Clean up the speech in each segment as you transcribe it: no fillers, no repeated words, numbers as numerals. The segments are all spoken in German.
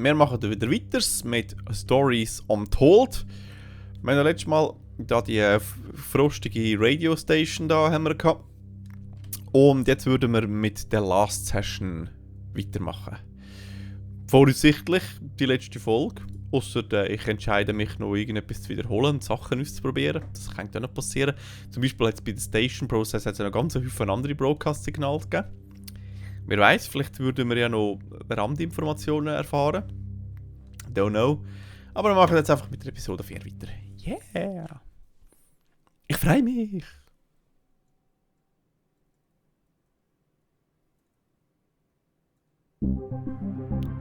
wir machen wieder weiter mit Stories Untold. Wir haben letztes Mal da die frostige Radio-Station da haben wir gehabt. Und jetzt würden wir mit der Last Session weitermachen. Voraussichtlich die letzte Folge. Ausser ich entscheide mich noch irgendetwas zu wiederholen und Sachen auszuprobieren. Das kann auch noch passieren. Zum Beispiel jetzt bei der Station Process hat es noch ganz viele andere Broadcast-Signale gegeben. Wer weiß, vielleicht würden wir ja noch Randinformationen erfahren. Don't know. Aber wir machen jetzt einfach mit der Episode 4 weiter. Yeah! Ich freue mich!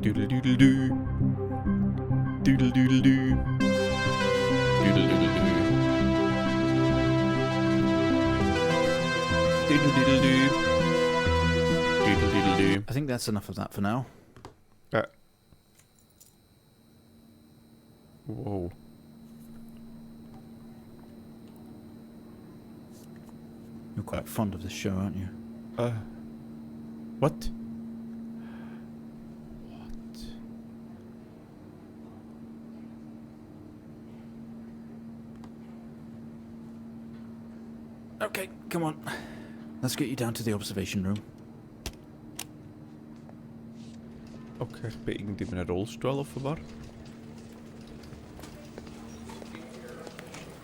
Düdelüdeldü. Düdelüdeldü. Düdelüdeldü. Düdelüdeldü. Düdelüdeldü. I think that's enough of that for now. Whoa. You're quite fond of this show, aren't you? What? Okay, come on. Let's get you down to the observation room. Okay, ich bin irgendwie in einem Rollstuhl offenbar.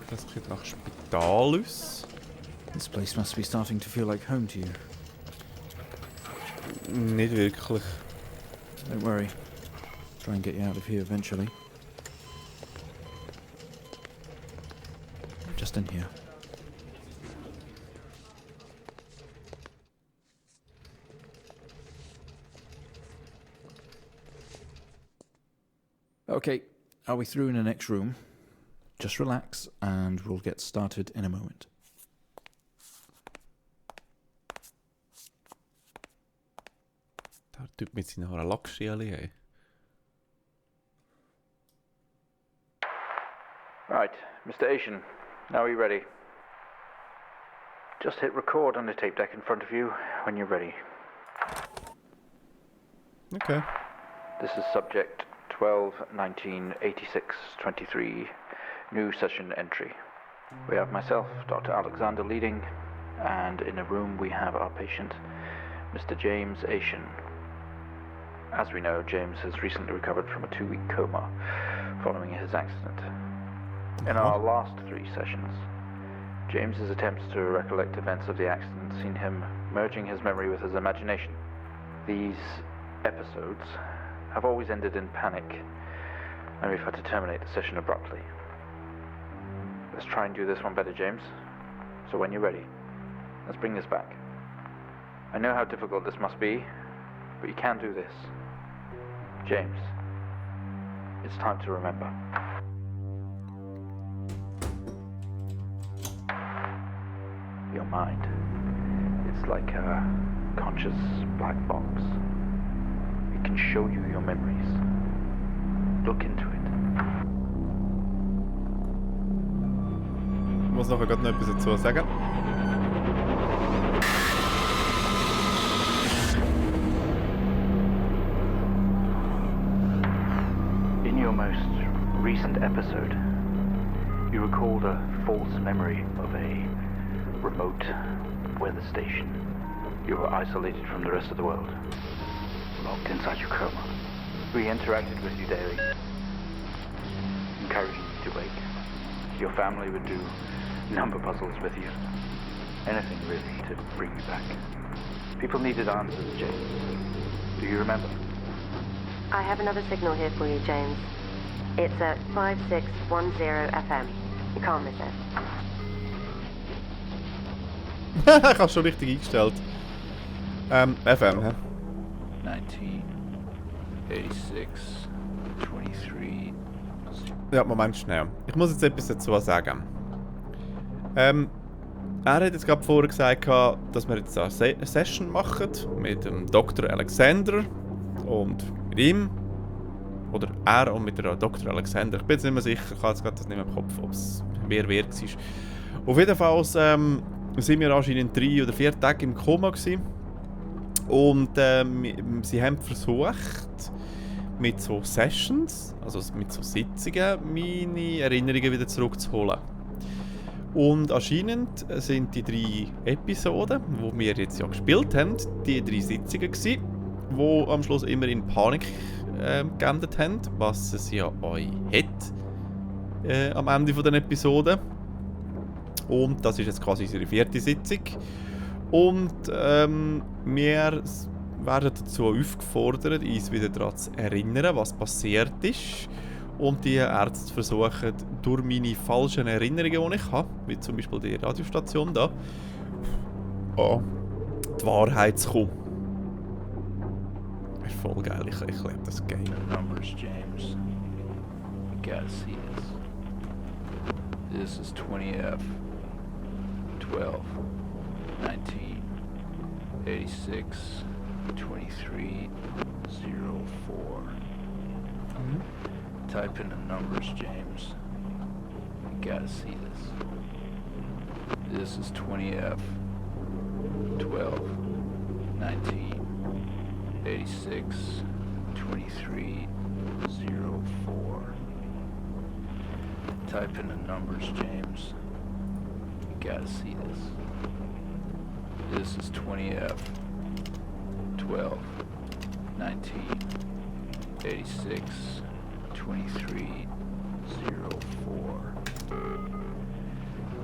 Das sieht nach Spital aus. This place must be starting to feel like home to you. Nicht wirklich. Don't worry. Try and get you out of here eventually. Just in here. Okay, are we through in the next room? Just relax and we'll get started in a moment. Der Typ mit seinen Haaren Lackschäli, hey. Right, Mr. Asian, now are you ready? Just hit record on the tape deck in front of you when you're ready. Okay. This is subject 12-19-86-23, new session entry. We have myself, Dr. Alexander, leading, and in a room we have our patient, Mr. James Asian. As we know, James has recently recovered from a 2-week coma following his accident. In our last 3 sessions, James's attempts to recollect events of the accident seen him merging his memory with his imagination. These episodes have always ended in panic, and we've had to terminate the session abruptly. Let's try and do this one better, James. So when you're ready, let's bring this back. I know how difficult this must be, but you can do this. James, it's time to remember. Your mind, it's like a conscious black box. It can show you your memories. Look into it. Ich muss nachher gerade noch etwas dazu sagen. In your most recent episode, you recalled a false memory of a remote weather station. You were isolated from the rest of the world, locked inside your coma. We interacted with you daily, encouraging you to wake. Your family would do number puzzles with you. Anything really to bring you back. People needed answers, James. Do you remember? I have another signal here for you, James. It's at 5610 FM. You can't miss it. Ich habe schon richtig eingestellt. FM, hä? 1986, 23. Ja, Moment schnell. Ich muss jetzt etwas dazu sagen. Er hat jetzt gerade vorher gesagt, dass wir jetzt eine Session machen mit dem Dr. Alexander und mit ihm. Oder er und mit der Dr. Alexander. Ich bin jetzt nicht mehr sicher, ich habe jetzt gerade das nicht mehr im Kopf, ob es wer war. Auf jeden Fall sind wir anscheinend 3 oder 4 Tage im Koma gewesen. Und sie haben versucht, mit so Sessions, also mit so Sitzungen, meine Erinnerungen wieder zurückzuholen. Und anscheinend sind die 3 Episoden, die wir jetzt ja gespielt haben, die 3 Sitzungen gewesen, die am Schluss immer in Panik geendet haben, was es ja euch hat am Ende dieser Episode. Und das ist jetzt quasi unsere 4. Sitzung. Und wir werden dazu aufgefordert, uns wieder daran zu erinnern, was passiert ist. Und die Ärzte versuchen, durch meine falschen Erinnerungen, die ich habe, wie zum Beispiel die Radiostation da, die Wahrheit zu kommen. Ist voll geil, ich liebe das Game. Numbers, James. You gotta see this. This is 20F. 12, 19, 86, 23, 04. Type in the numbers, James. You gotta see this. This is 20F. 12, 19, 86, 23, 04. Type in the numbers, James. You gotta see this. This is 20F. 12, 19, 86, 23, 04.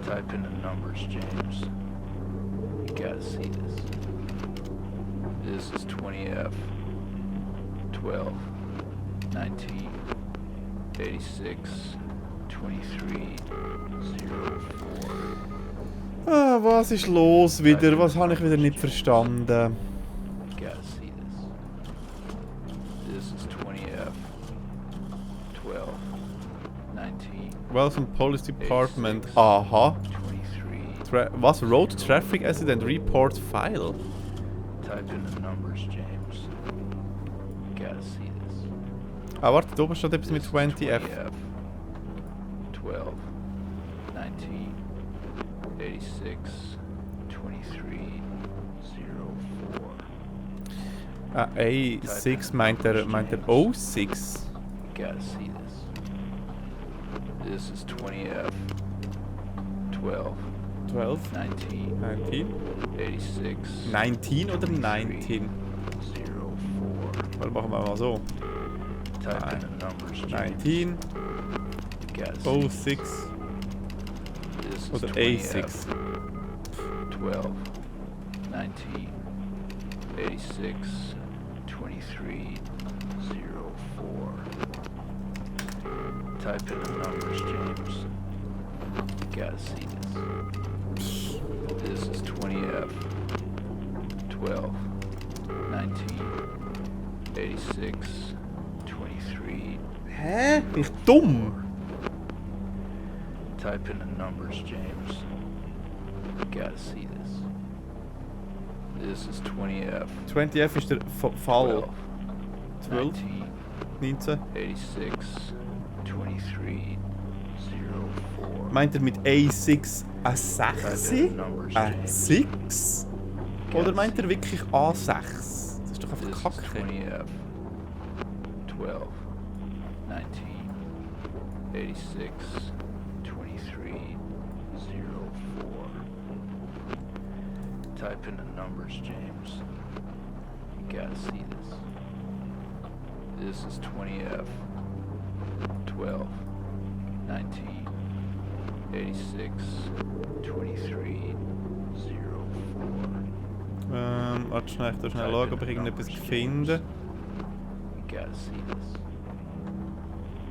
Type in the numbers, James. You gotta see this. This is 20F. 12, 19, 86, 23, 04. Was ist los wieder? Was habe ich wieder nicht verstanden? You gotta see this. This is 20F. 12, 19, Welcome Police Department. Aha. 23. Was? Road Traffic Accident Report File? Type in the numbers, James. You gotta see this. Ah, warte, da oben steht etwas mit This is 20F. 12, 19, 86, 23, 04. A6 meint er 06. You gotta see this. This is 20F. 12, 12, 19, 19. 86, 19 oder 19? 04. Weil machen wir mal so. Type in the numbers, James. 19, You gotta see this. 06 This is oder 20F. A6. 12, 19, 86, 23, 04. Type in the numbers, James. You gotta see this. This is 20F. 12, 19, 86, 23. Hä? Bin ich dumm? Type in the numbers, James. You gotta see this. This is 20F. 20F ist der Fall. 12, 19, 19. 86, 23, 04. Meint er mit A6 a 6? Type in the numbers, A James. 6? Oder meint er wirklich A6? Das ist doch This einfach is Kacke. 20F. 12, 19, 86, 23, 04. Type in the numbers, James. You gotta see this. This is 20F. 12, 19, 86, 23, 04. Warte schnell, ich schnell schauen, ob ich irgendetwas finde. You gotta see this.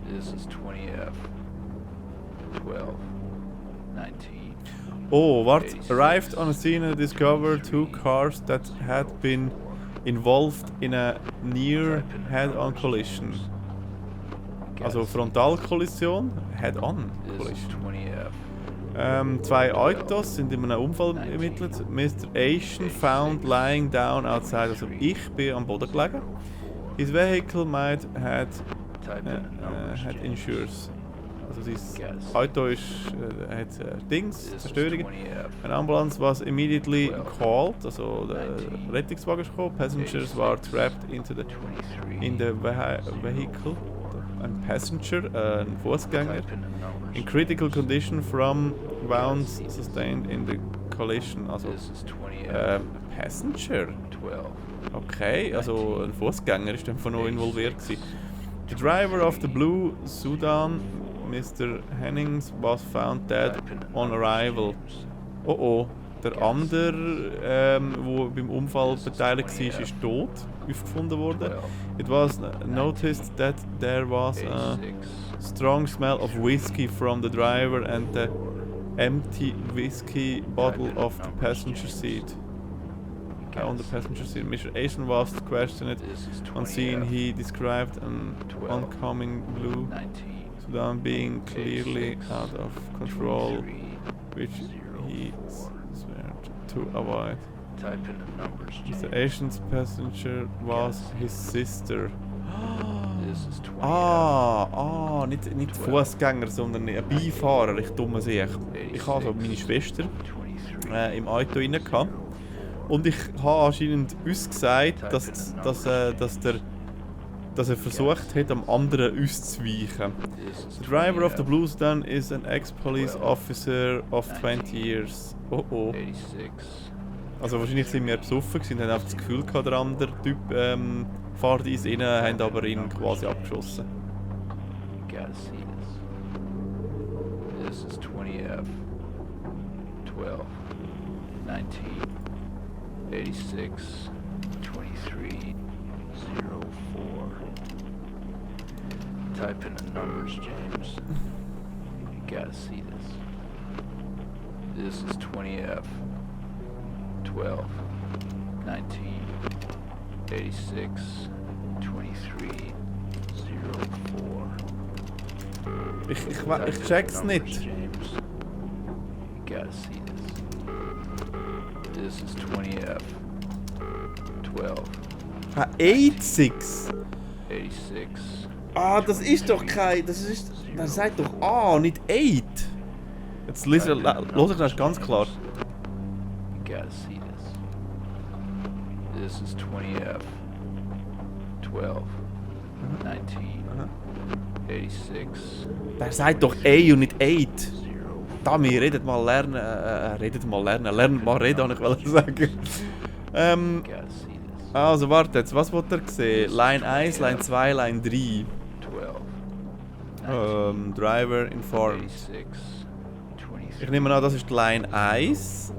This is 20F. 12, 19. Oh, what? Arrived on a scene and discovered 2 cars that had been involved in a near head-on collision. Also Frontalkollision, head-on This is collision. 20F. 2 Autos sind in einem Unfall ermittelt. Mr. Asian found lying down outside. Also ich bin am Boden gelegen. His vehicle might had Type in the numbers, had James. insurance. Also sein Auto ist, hat Dings, Zerstörungen. An ambulance was immediately called, also der Rettungswagen ist gekommen. Passengers were trapped in the vehicle. Ein Passenger, ein Fußgänger. In critical condition from wounds sustained in the collision. Also Passenger. Okay, also ein Fußgänger ist dann von noch involviert gewesen. The driver of the blue Sudan, Mr. Hennings, was found dead on arrival. Oh oh, der andere, der beim Unfall beteiligt war, ist tot aufgefunden worden. It was noticed that there was a strong smell of whiskey from the driver and the empty whiskey bottle of the passenger seat. On the passenger seat. Mr. Asian was questioned. On scene, he described an oncoming blue Sudan being clearly out of control, which he swore to avoid. Mr. Asian's passenger was his sister. Nicht Fußgänger, sondern ein Beifahrer, ich dumme Sieg. Ich habe also meine Schwester im Auto rein gehabt. Und ich habe anscheinend uns gesagt, dass er versucht hat, am anderen auszuweichen. The driver of the blue Sudan is an ex-police officer of 20 years. Oh oh. Also wahrscheinlich sind wir besoffen und haben einfach das Gefühl gehabt, der andere Typ fährt uns rein, haben aber ihn quasi abgeschossen. This is 20F 12 19 86 23 04. Type in the numbers, James. You gotta see this. This is 20F 12 19 86 23 04. Ich check's nicht. James. You gotta see this. This is 20F 12 86. 86. Ah, das ist doch kein. Das sagt doch A, nicht 8. Jetzt los ich das ganz klar. You gotta see this. This is 20F 12 19 86. Der sagt doch A und nicht 8. Da, wir redet mal lernen, lernt mal reden, habe ich wollte sagen. Also warte jetzt, was wollt ihr sehen? Line 1, Line 2, Line 3. Driver informed. Ich nehme an, das ist Line 1.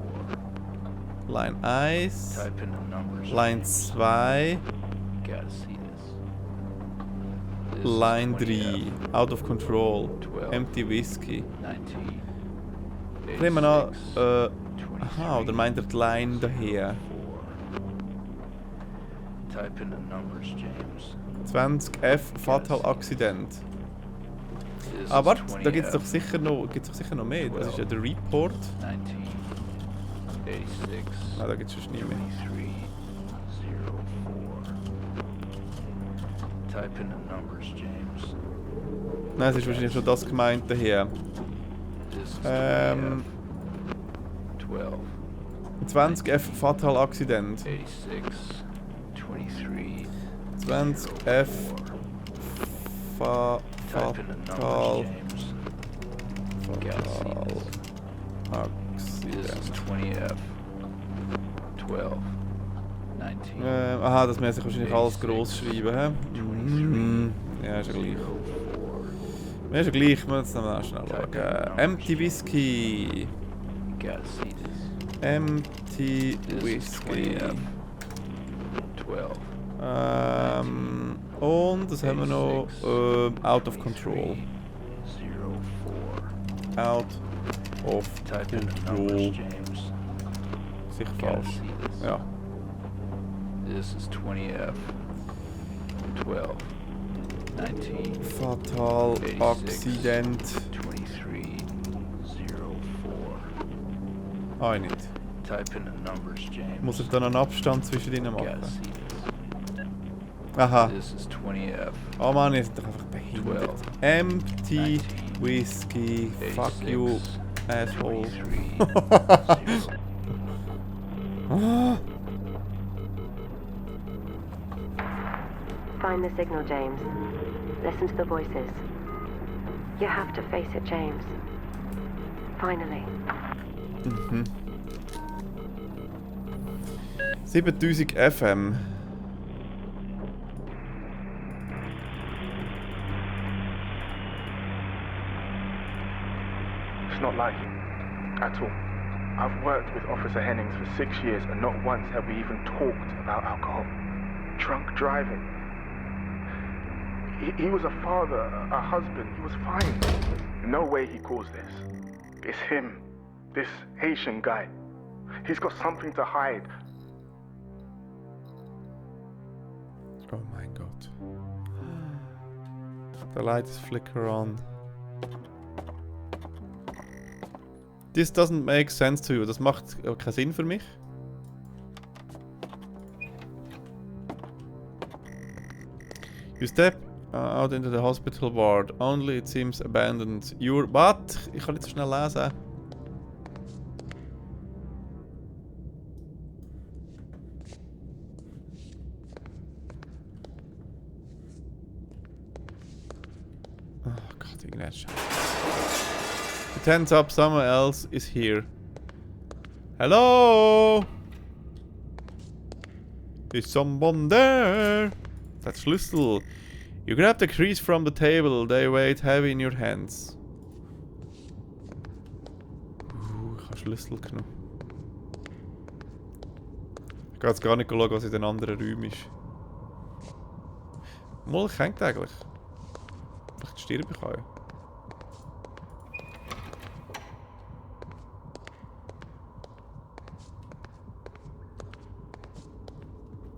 Line 1. Line 2. Line 3. Out of control. Empty whiskey. Ich nehme an, aha, oder meint ihr die Line daher? 20F Fatal Accident. Ah, warte, da gibt es doch sicher noch mehr. Das ist ja der Report. Ah, da gibt es schon nie mehr. Nein, es ist wahrscheinlich schon das gemeint daher. 20F Fatal Accident. 20F Fatal Accident. Aha, das muss ich wahrscheinlich alles gross schreiben, hä? Ja, ist ja gleich. Ja, ist ja gleich, ich muss jetzt noch schnell schauen. Empty Whiskey. Empty Whiskey. Und das haben wir noch Out of Control. Out of Control. Sicher falsch. Ja. This is 20F 12 19 Fatal Accident 23 04. Ah, nicht. Type in the numbers, James. Muss ich dann einen Abstand zwischen ihnen machen? Aha. This is 20F. Oh Mann, ihr seid doch einfach behindert. 12, Empty 19, Whiskey. Fuck 86, you, asshole. 23, 0. Ah. Find the signal, James. Listen to the voices. You have to face it, James. Finally. 7000 FM. It's not like him, at all. I've worked with Officer Hennings for 6 years and not once have we even talked about alcohol. Drunk driving. He was a father, a husband, he was fine. No way he caused this. It's him, this Haitian guy. He's got something to hide. Oh my god. The lights flicker on. This doesn't make sense to you. Das macht keinen Sinn für mich. You step out into the hospital ward. Only it seems abandoned. You're... What? Ich kann nicht so schnell lesen. Oh Gott, irgendein Scheiß. The ten's up, someone else is here. Hello? Is someone there? That's Schlüssel. You grab the keys from the table, they weigh heavy in your hands. Ich habe Schlüssel genommen. Ich gehe jetzt gar nicht schauen, was in den anderen Räumen ist. Mal, ich hängt eigentlich. Vielleicht sterbe ich auch.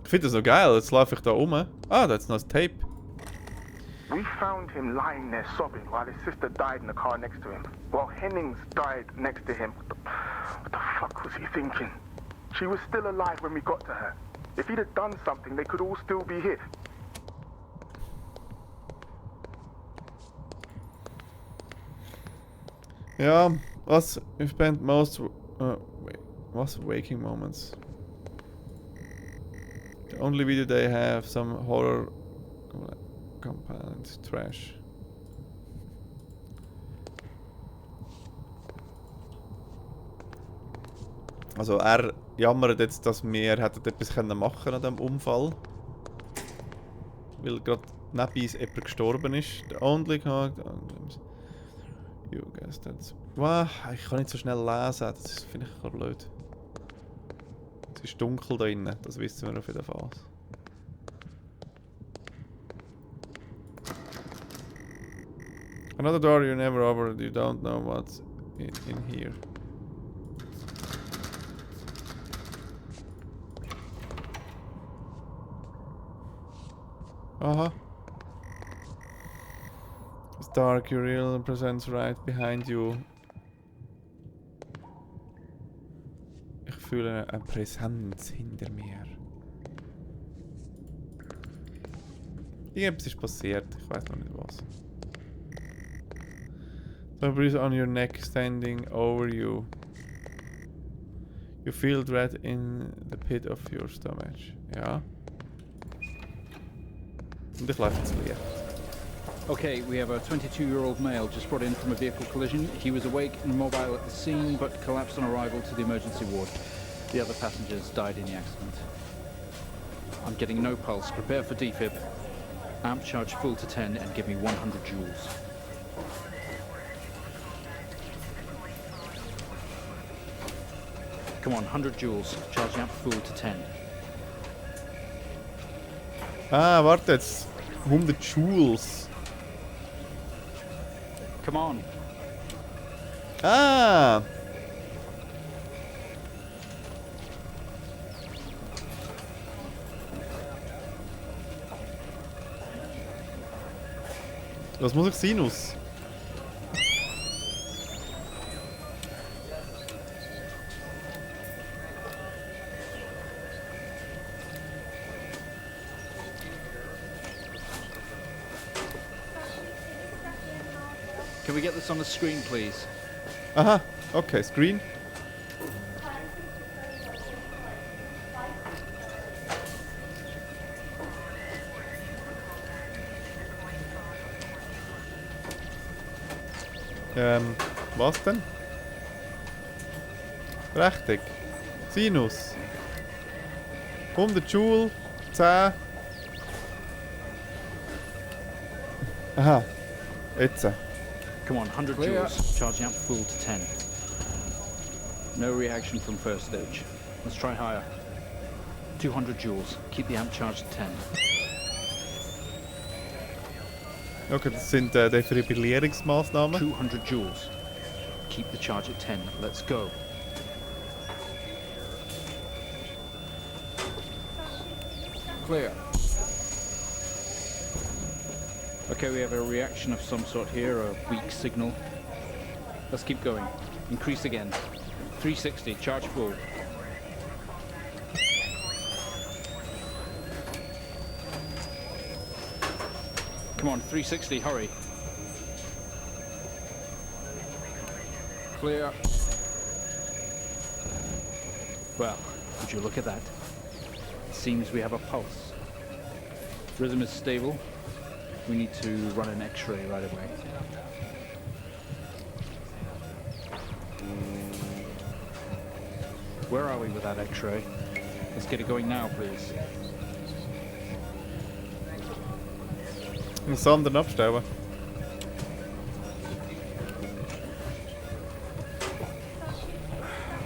Ich finde das noch geil, jetzt laufe ich da rum. Ah, that's noch ein Tape. We found him lying there sobbing while his sister died in the car next to him. While Hennings died next to him. What the fuck was he thinking? She was still alive when we got to her. If he'd have done something, they could all still be here. Ja, was? We spent most... was? Waking moments. The only video they have some horror... component trash. Also er jammert jetzt, dass wir hätten etwas machen können an diesem Unfall. Weil gerade neben uns jemand gestorben ist. The only you guess that's... Wow, ich kann nicht so schnell lesen, das finde ich ein bisschen blöd. Es ist dunkel da innen, das wissen wir auf jeden Fall. Another door you never opened, you don't know what's in here. Aha. It's dark, your real presence right behind you. Ich fühle eine Präsenz hinter mir. Irgendetwas ist passiert, ich weiß noch nicht was. So breeze on your neck standing over you. You feel dread in the pit of your stomach. Ja. Und ich laufe ins Licht. Okay, we have a 22-year-old male just brought in from a vehicle collision. He was awake and mobile at the scene, but collapsed on arrival to the emergency ward. The other passengers died in the accident. I'm getting no pulse. Prepare for defib. Amp charge full to 10 and give me 100 joules. Come on, 100 joules. Charge amp full to 10. Ah, warte jetzt. 100 Joules. Come on. Ah! Was muss ich Sinus? Can we get this on the screen, please? Aha, okay, Screen. Was denn? Richtig. Sinus. 100 Joule, 10. Aha. Jetzt. Come on, 100 joules. Charging up full to 10. No reaction from first stage. Let's try higher. 200 joules. Keep the amp charged at 10. Okay, das sind Defibrillierungsmaßnahmen. 200 joules. Keep the charge at 10. Let's go. Clear. Okay, we have a reaction of some sort here, a weak signal. Let's keep going. Increase again. 360, charge full. Come on, 360, hurry. Clear. Well, would you look at that? It seems we have a pulse. Rhythm is stable. We need to run an X-ray right away. Where are we with that X-ray? Let's get it going now, please. Einen Sonder abstellen.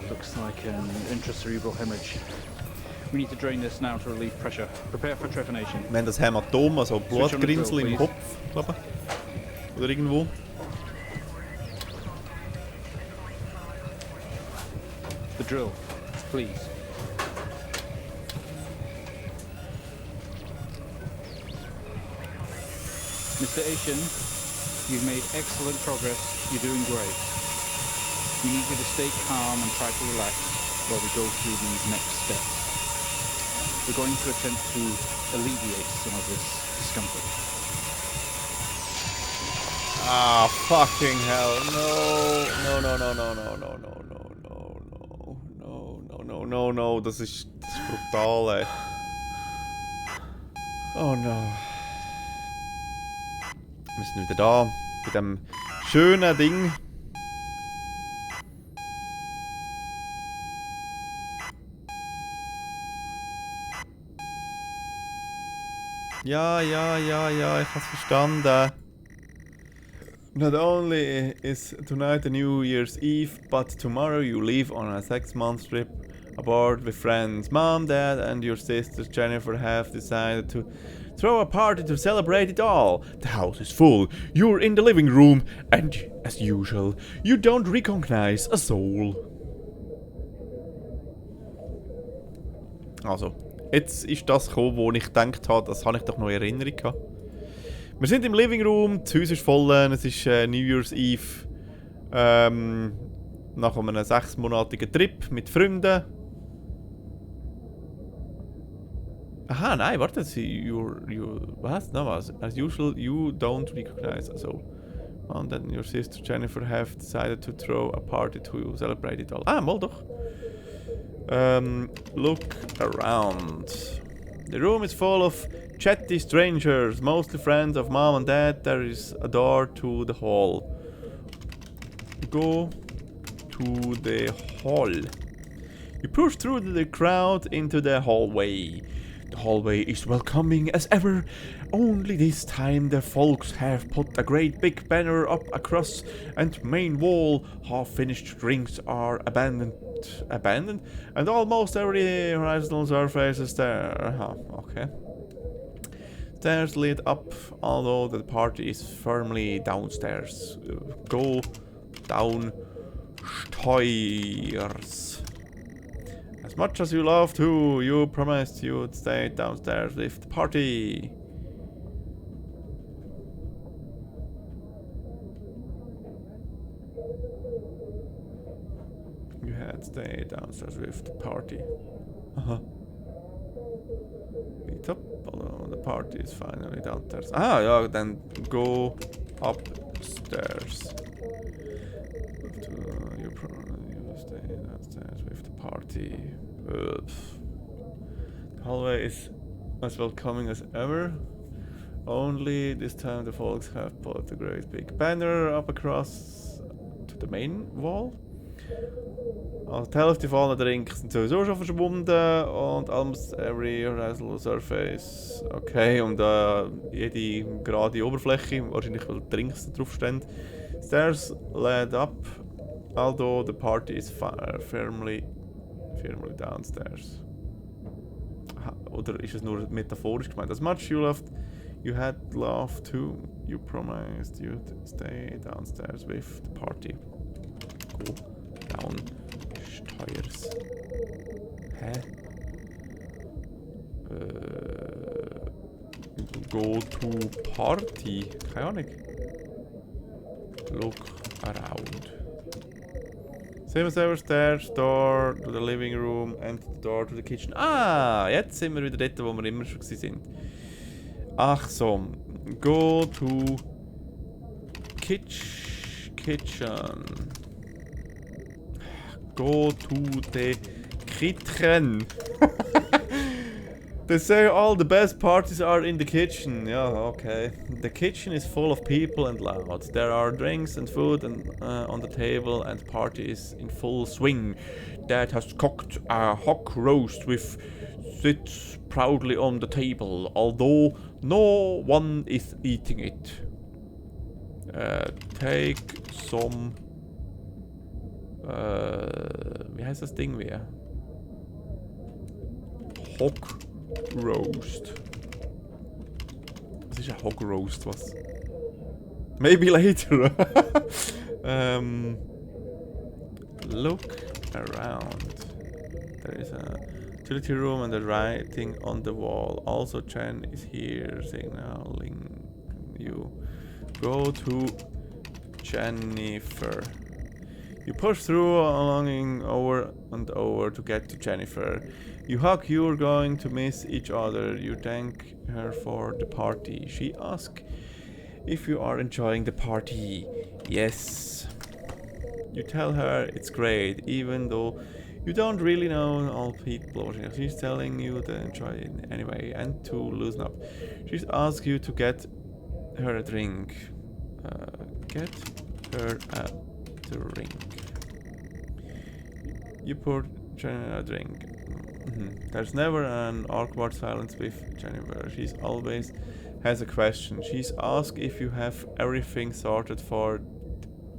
Looks like an intracerebral hemorrhage. We need to drain this now to relieve pressure. Prepare for trepanation. Wir haben das Hämatom, also Blutgrinsel im Kopf, glaube ich. Oder irgendwo. The drill, please. Mr. Asian, you've made excellent progress. You're doing great. We need you to stay calm and try to relax while we go through these next steps. We're going to attempt to alleviate some of this discomfort. Ah, fucking hell. No. No. Das ist brutal, ey. Oh no. Wir sind wieder da. Bei dem schönen Ding. Ja, ich hab's verstanden. Not only is tonight a New Year's Eve, but tomorrow you leave on a 6-month trip aboard with friends. Mom, Dad, and your sister Jennifer have decided to throw a party to celebrate it all. The house is full. You're in the living room, and as usual, you don't recognize a soul. Also. Jetzt ist das gekommen, wo ich gedacht habe, das habe ich doch noch in Erinnerung gehabt. Wir sind im Living Room, das Haus ist voll, es ist New Year's Eve. Nach einem 6-monatigen Trip mit Freunden. Aha, nein, warte, was? No, was? As usual, you don't recognize a soul. And then your sister Jennifer have decided to throw a party to celebrate it all. Ah, mal doch. Look around. The room is full of chatty strangers, mostly friends of Mom and Dad. There is a door to the hall. Go to the hall. You push through the crowd into the hallway. The hallway is welcoming as ever, only this time the folks have put a great big banner up across and main wall. Half-finished drinks are abandoned, and almost every horizontal surface is there. Okay. Stairs lead up, although the party is firmly downstairs. Go down stairs. As much as you love to, you promised you'd stay downstairs with the party. You had stayed downstairs with the party. Meet up, although the party is finally downstairs. Ah, yeah, then go up stairs. You stay downstairs with the party. The hallway is as welcoming as ever. Only this time the folks have put a great big banner up across to the main wall. Also die Hälfte von allen Drinks sind sowieso schon verschwunden und almost every horizontal surface. Okay, und jede gerade Oberfläche, wahrscheinlich weil Drinks da drauf stehen. Stairs led up, although the party is firmly downstairs. Oder ist es nur metaphorisch gemeint? As much you had love too. You promised you'd stay downstairs with the party. Go downstairs. Hä? Go to party? Keine Ahnung. Look around. Same as ever, stairs, door to the living room and the door to the kitchen. Ah, jetzt sind wir wieder dort, wo wir immer schon sind. Ach so. Go to kitchen. Go to the kitchen. They say all the best parties are in the kitchen. Yeah, okay. The kitchen is full of people and loud. There are drinks and food on the table, and party is in full swing. Dad has cooked a hog roast with sits proudly on the table, although no one is eating it. Take some. Wie heißt das Ding wieder? Hog Roast. Was ist ein Hog Roast? Was? Maybe later. Look around. There is a utility room and a writing on the wall. Also, Chen is here signaling you. Go to Jennifer. You push through, longing over and over to get to Jennifer. You hug, you're going to miss each other. You thank her for the party. She asks if you are enjoying the party. Yes. You tell her it's great, even though you don't really know all people. She's telling you to enjoy it anyway and to loosen up. She asks you to get her a drink. Get her a drink. You pour Jennifer a drink. There's never an awkward silence with Jennifer. She always has a question. She's asked if you have everything sorted for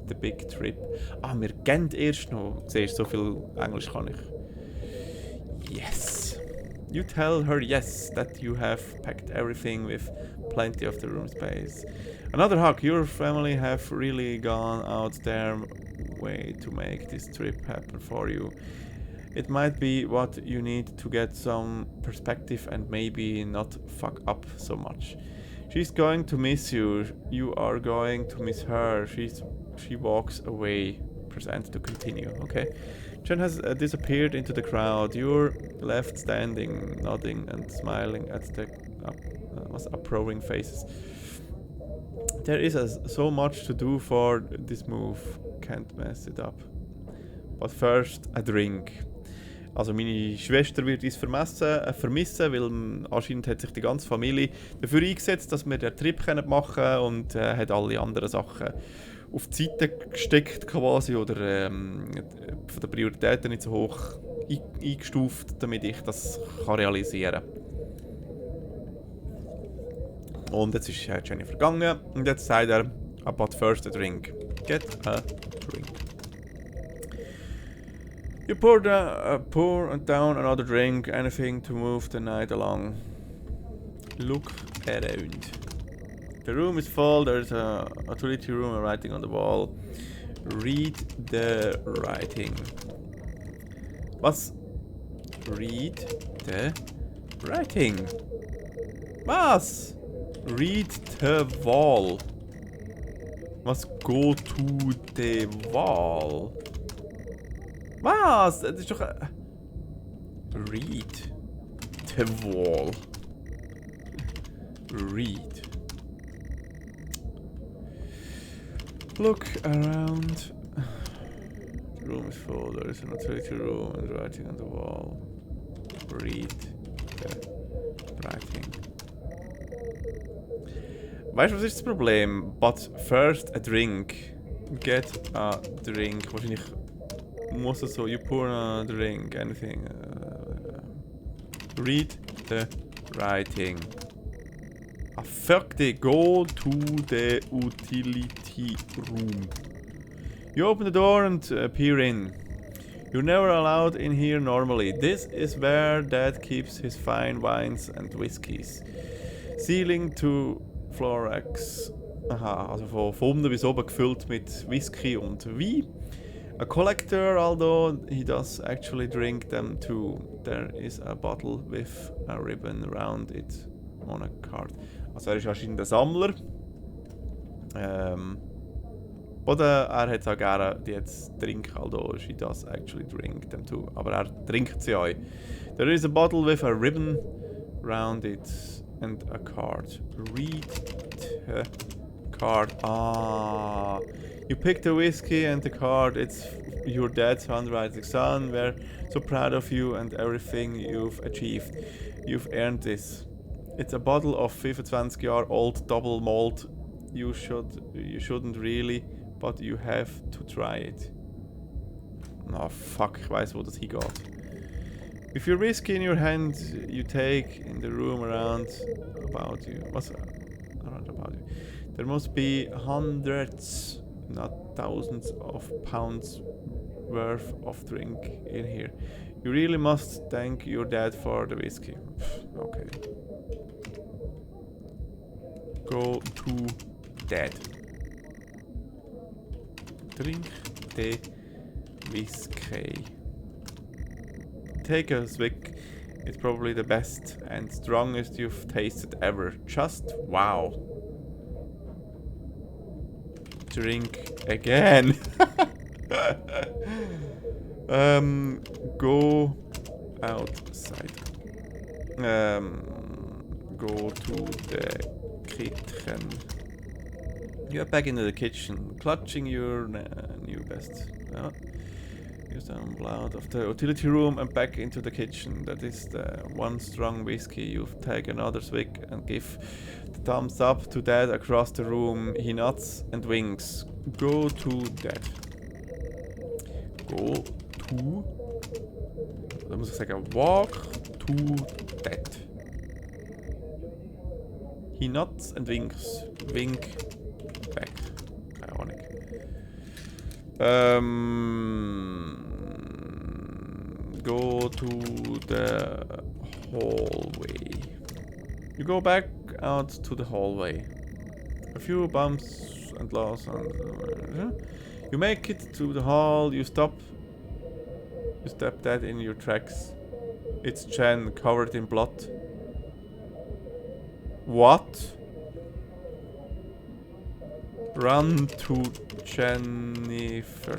the big trip. Ah, wir gehen erst noch. Siehst, so viel Englisch kann ich. Yes. You tell her yes, that you have packed everything with plenty of the room space. Another hug. Your family have really gone out their way to make this trip happen for you. It might be what you need to get some perspective and maybe not fuck up so much. She's going to miss you. You are going to miss her. She walks away. Press enter to continue. Okay. Jen has disappeared into the crowd. You're left standing, nodding and smiling at the approving faces. There is so much to do for this move. Can't mess it up. But first, a drink. Also meine Schwester wird uns vermissen, weil anscheinend hat sich die ganze Familie dafür eingesetzt, dass wir den Trip machen können und hat alle anderen Sachen auf die Seite gesteckt quasi oder von der Prioritäten nicht so hoch eingestuft, damit ich das kann realisieren kann. Und jetzt ist Jennifer gegangen und jetzt sagt er, but first a drink. Get a drink. You pour down another drink, anything to move the night along. Look around. The room is full, there's a utility room, a writing on the wall. Read the writing. Was? Read the writing. Was? Read the wall. Was? Go to the wall. Was? Das ist doch... Read the wall. Read. Look around. The room is full. There is an utility room and writing on the wall. Read the writing. Weißt du, was ist das Problem? But first a drink. Get a drink. Wahrscheinlich muss es so, you pour a drink, anything. Read the writing. Ah, fuck they go to the utility room. You open the door and peer in. You're never allowed in here normally. This is where Dad keeps his fine wines and whiskies. Ceiling to floor racks. Aha, also von unten bis oben gefüllt mit Whisky und Wein. A collector, although he does actually drink them too. There is a bottle with a ribbon around it on a card. Also er ist anscheinend ein Sammler. Oder er hat auch gerne die jetzt trinken, although she does actually drink them too. Aber er trinkt sie auch. There is a bottle with a ribbon around it and a card. Read the card. Ah. You picked the whiskey and the card. It's your dad's handwriting. Son, we're so proud of you and everything you've achieved. You've earned this. It's a bottle of 25-year-old double malt. You shouldn't really, but you have to try it. Oh fuck, ich weiß, wo das hingeht. With your whiskey in your hand, you take in the room around about you. What's around about you? There must be hundreds, not thousands of pounds worth of drink in here. You really must thank your dad for the whiskey. Okay. Go to dad. Drink the whiskey. Take a swig. It's probably the best and strongest you've tasted ever. Just wow. Drink again. Go outside. Go to the kitchen. You're back into the kitchen, clutching your new vest. You sound loud of the utility room and back into the kitchen. That is the one strong whiskey. You take another swig and give the thumbs up to Dad across the room. He nods and winks. Go to Dad. Go to. Da muss ich sagen, walk to Dad. He nods and winks. Wink back. Keine Ahnung. Go to the hallway. You go back out to the hallway. A few bumps and loss and you make it to the hall. You stop. You step dead in your tracks. It's Jen, covered in blood. What? Run to Jennifer.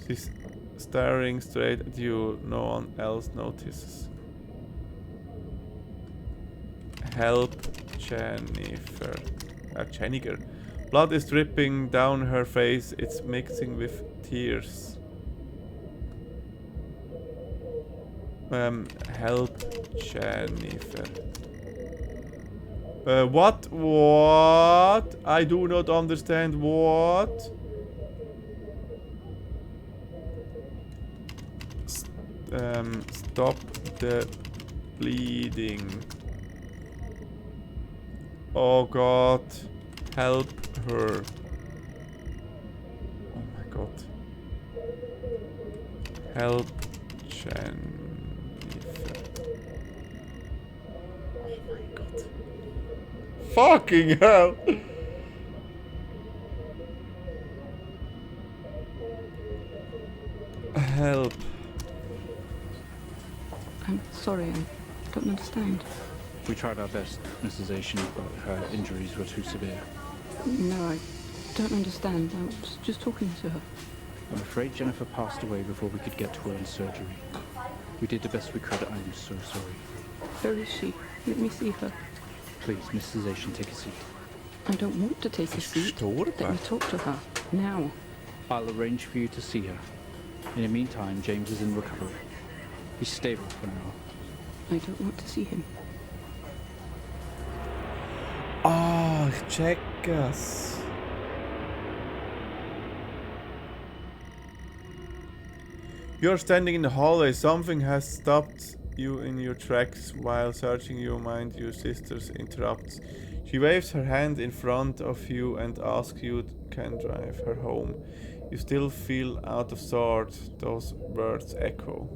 She's staring straight at you. No one else notices. Help Jennifer. Jennifer. Blood is dripping down her face. It's mixing with tears. Help Jennifer. What? What? I do not understand. What? Stop the bleeding. Oh God. Help her. Oh my God. Help Jennifer. Oh my God. Fucking hell. Help. I'm sorry, I don't understand. We tried our best, Mrs. Asian, but her injuries were too severe. No, I don't understand. I was just talking to her. I'm afraid Jennifer passed away before we could get to her in surgery. We did the best we could. I'm so sorry. Where is she? Let me see her. Please, Mrs. Asian, take a seat. I don't want to take a seat. Let me talk to her. Now. I'll arrange for you to see her. In the meantime, James is in recovery. He's stable for now. I don't want to see him. Ah, ich check es. You're standing in the hallway. Something has stopped you in your tracks while searching your mind. Your sister interrupts. She waves her hand in front of you and asks you can drive her home. You still feel out of sorts. Those words echo.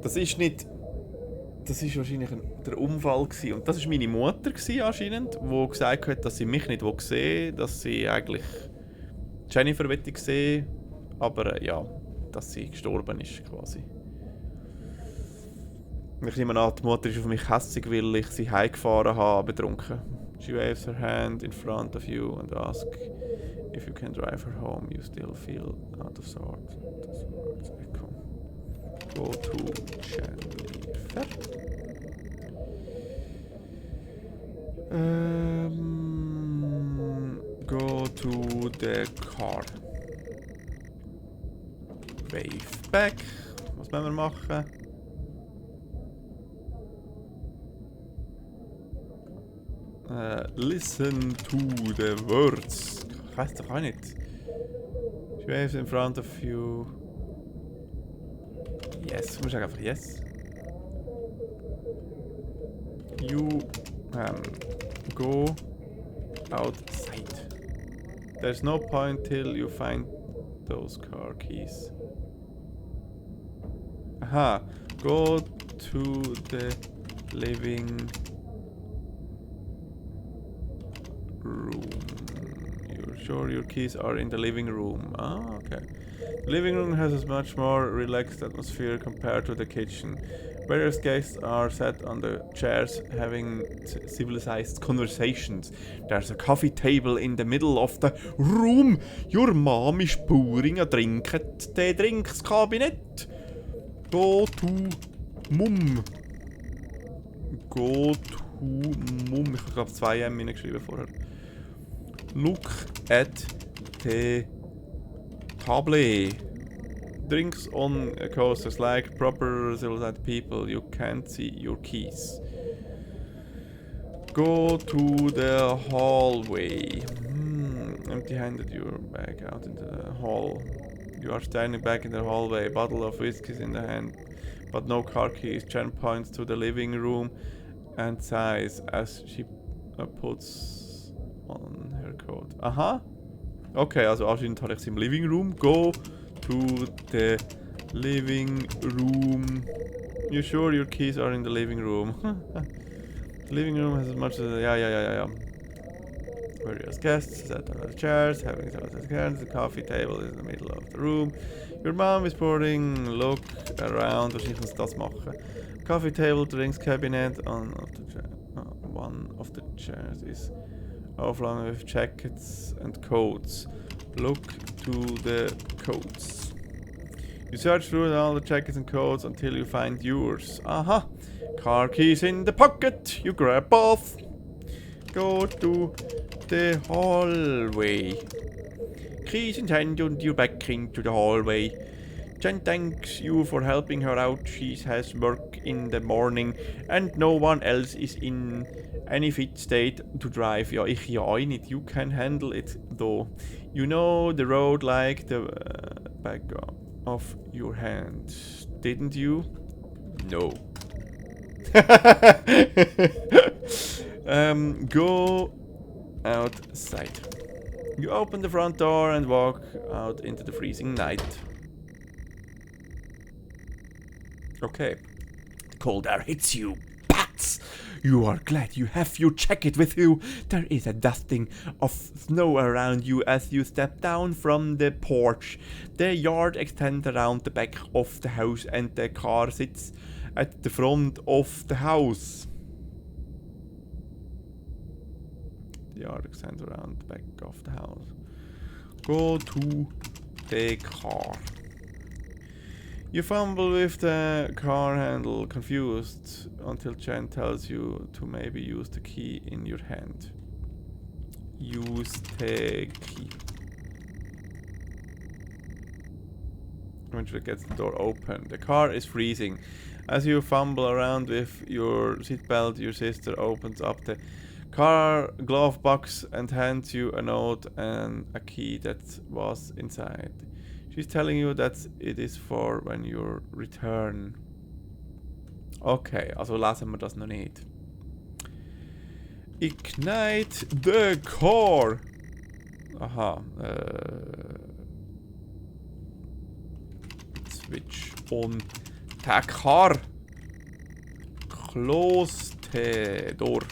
Das ist nicht. Das ist wahrscheinlich der Unfall gewesen. Und das ist meine Mutter gewesen, anscheinend, die gesagt hat, dass sie mich nicht sehen will, dass sie eigentlich Jennifer sehen, aber ja, dass sie gestorben ist quasi. Ich nehme an, die Mutter ist auf mich hässig, weil ich sie heimgefahren habe, betrunken. She waves her hand in front of you and asks if you can drive her home. You still feel out of sorts. Das words echo. Go to Jennifer. Go to the car. Wave back. Was müssen wir machen? Listen to the words. Ich weiß doch auch nicht. She waves in front of you. Yes, muss ich einfach yes. You go outside. There's no point till you find those car keys. Aha. Go to the living room. You're sure your keys are in the living room? Ah, okay. The living room has a much more relaxed atmosphere compared to the kitchen. Various guests are sat on the chairs having civilized conversations. There's a coffee table in the middle of the room. Your mom is pouring a drink at the drinks cabinet. Go to Mum. Go to Mum. Ich habe glaube 2 M hineingeschrieben vorher. Look at the table. Drinks on coasters like proper civilized people. You can't see your keys. Go to the hallway. Empty-handed, you're back out into the hall. You are standing back in the hallway. Bottle of whiskey in the hand, but no car keys. Jen points to the living room and sighs as she puts on her coat. Aha. Okay, also anscheinend habe ich es im Living Room. Go to the living room. You sure your keys are in the living room? The living room has as much as... Yeah. Various guests sat on the chairs, having salted cans. The coffee table is in the middle of the room. Your mom is pouring. Look around. Wahrscheinlich muss das machen. Coffee table, drinks cabinet. One of the chairs is Auflösung with jackets and coats. Look to the coats. You search through all the jackets and coats until you find yours. Aha! Car keys in the pocket. You grab both. Go to the hallway. Keys in hand and you're back into the hallway. Jen thanks you for helping her out. She has work in the morning and no one else is in any fit state to drive. Ja, ich ja auch nicht. You can handle it though. You know the road like the back of your hand. Didn't you? No. Go outside. You open the front door and walk out into the freezing night. Okay. The cold air hits you. Pats! You are glad you have your jacket with you. There is a dusting of snow around you as you step down from the porch. The yard extends around the back of the house and the car sits at the front of the house. The yard extends around the back of the house. Go to the car. You fumble with the car handle, confused, until Chen tells you to maybe use the key in your hand. Use the key. Eventually gets the door open. The car is freezing. As you fumble around with your seatbelt, your sister opens up the car glove box and hands you a note and a key that was inside. She's telling you that it is for when you return. Okay, also lesen wir das noch nicht. Ignite the car. Aha. Switch on the car. Close the door.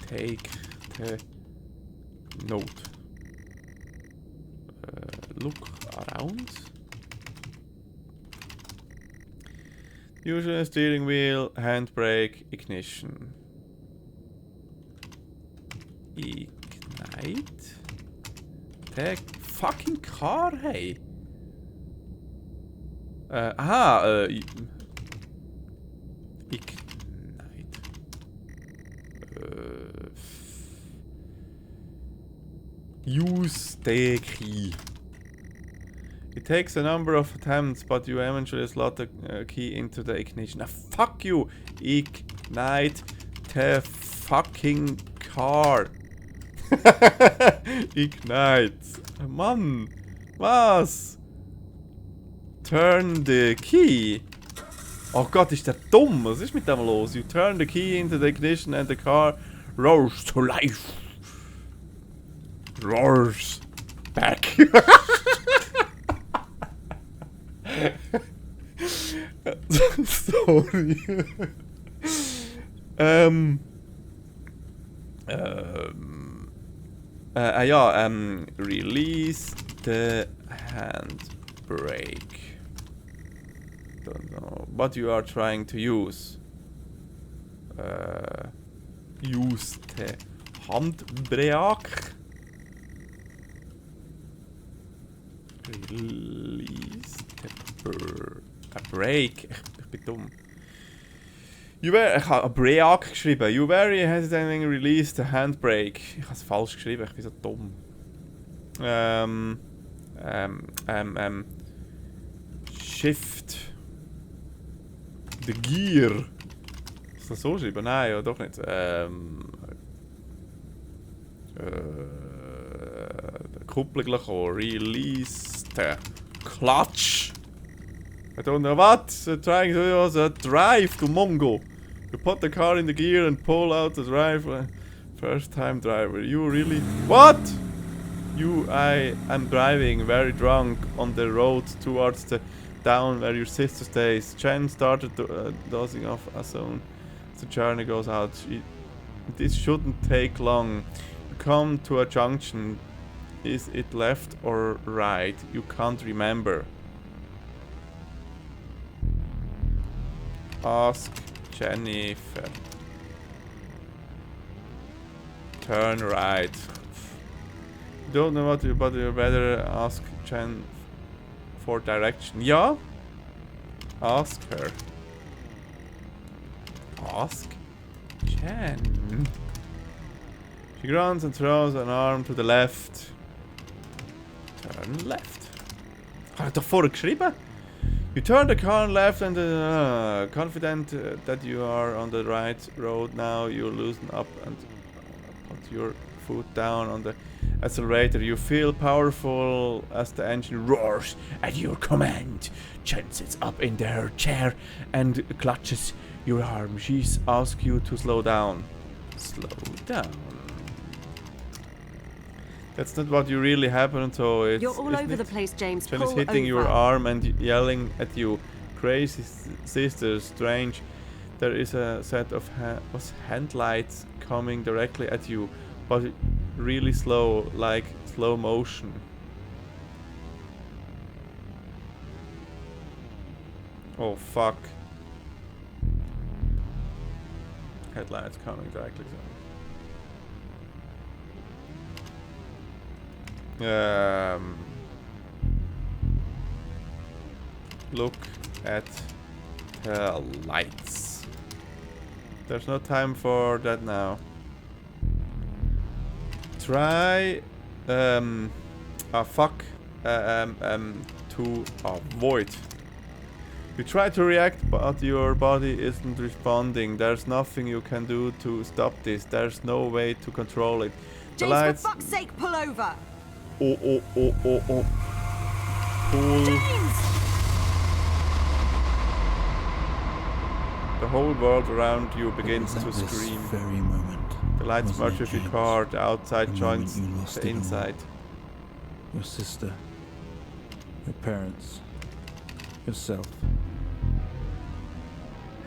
Take the note. Look around. Usual steering wheel, handbrake, ignition. Ignite. The fucking car, hey. Ignite. Use the key. It takes a number of attempts, but you eventually slot the key into the ignition. Fuck you! Ignite the fucking car. Ignite. Mann! Was? Turn the key. Oh Gott, ist der dumm? Was ist mit dem los? You turn the key into the ignition and the car roars to life. Roars back. Sorry. Release the handbrake. Don't know what you are trying to use. Use the handbrake. Release the brake. Ich bin dumm. Ich habe a brake geschrieben. You very hesitating release the handbrake. Ich habe es falsch geschrieben. Ich bin so dumm. Shift the gear. Ist das so schreiben? Nein, ja, doch nicht. Der Kupplung kommen. Release the clutch. I don't know what. Trying to use a drive to Mongo. You put the car in the gear and pull out the drive. First time driver. You really... What? I am driving very drunk on the road towards the town where your sister stays. Chen started dozing off as soon as the journey goes out. This shouldn't take long. You come to a junction. Is it left or right? You can't remember. Ask Jennifer. Turn right. Don't know what, but you better ask Jen for direction. Yeah? Ask her. Ask Jen. She grunts and throws an arm to the left. Turn left. Hat er doch vorher geschrieben? You turn the car left and confident that you are on the right road now. You loosen up and put your foot down on the accelerator. You feel powerful as the engine roars at your command. Chen sits up in her chair and clutches your arm. She asks you to slow down. Slow down. That's not what you really happened, so it's... You're all over the place, James. Chen is Pull hitting your over. arm and yelling at you. Crazy sister, strange. There is a set of hand lights coming directly at you, but really slow, like slow motion. Oh fuck. Headlights coming directly to look at the lights. There's no time for that now. Try to avoid. You try to react, but your body isn't responding. There's nothing you can do to stop this. There's no way to control it. The James, lights. for fuck's sake, pull over! Oh. Pull. James! The whole world around you begins to This scream. very moment. The lights wasn't merge it, with your James? car. The outside The joins moment you lost the it all. inside. Your sister, your parents, yourself.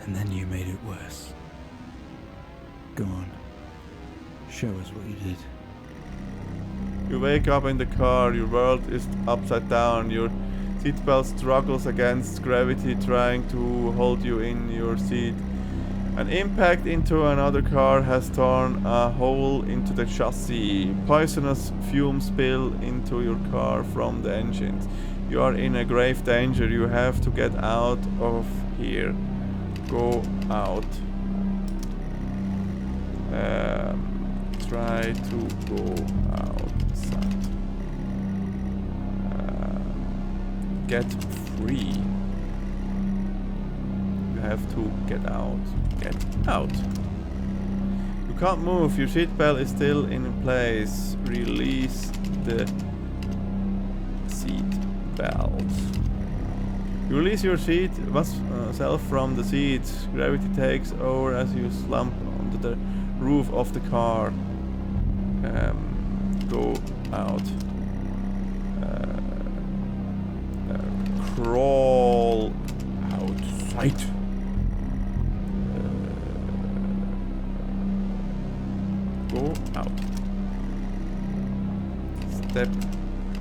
And then you made it worse. Go on. Show us what you did. You wake up in the car, your world is upside down, your seatbelt struggles against gravity trying to hold you in your seat. An impact into another car has torn a hole into the chassis. Poisonous fumes spill into your car from the engines. You are in a grave danger, you have to get out of here. Go out. Try to go outside. Get free. You have to get out. Get out. You can't move. Your seatbelt is still in place. Release the seat belt. You release your self from the seat. Gravity takes over as you slump onto the roof of the car. Go out. Crawl outside. Go out. Step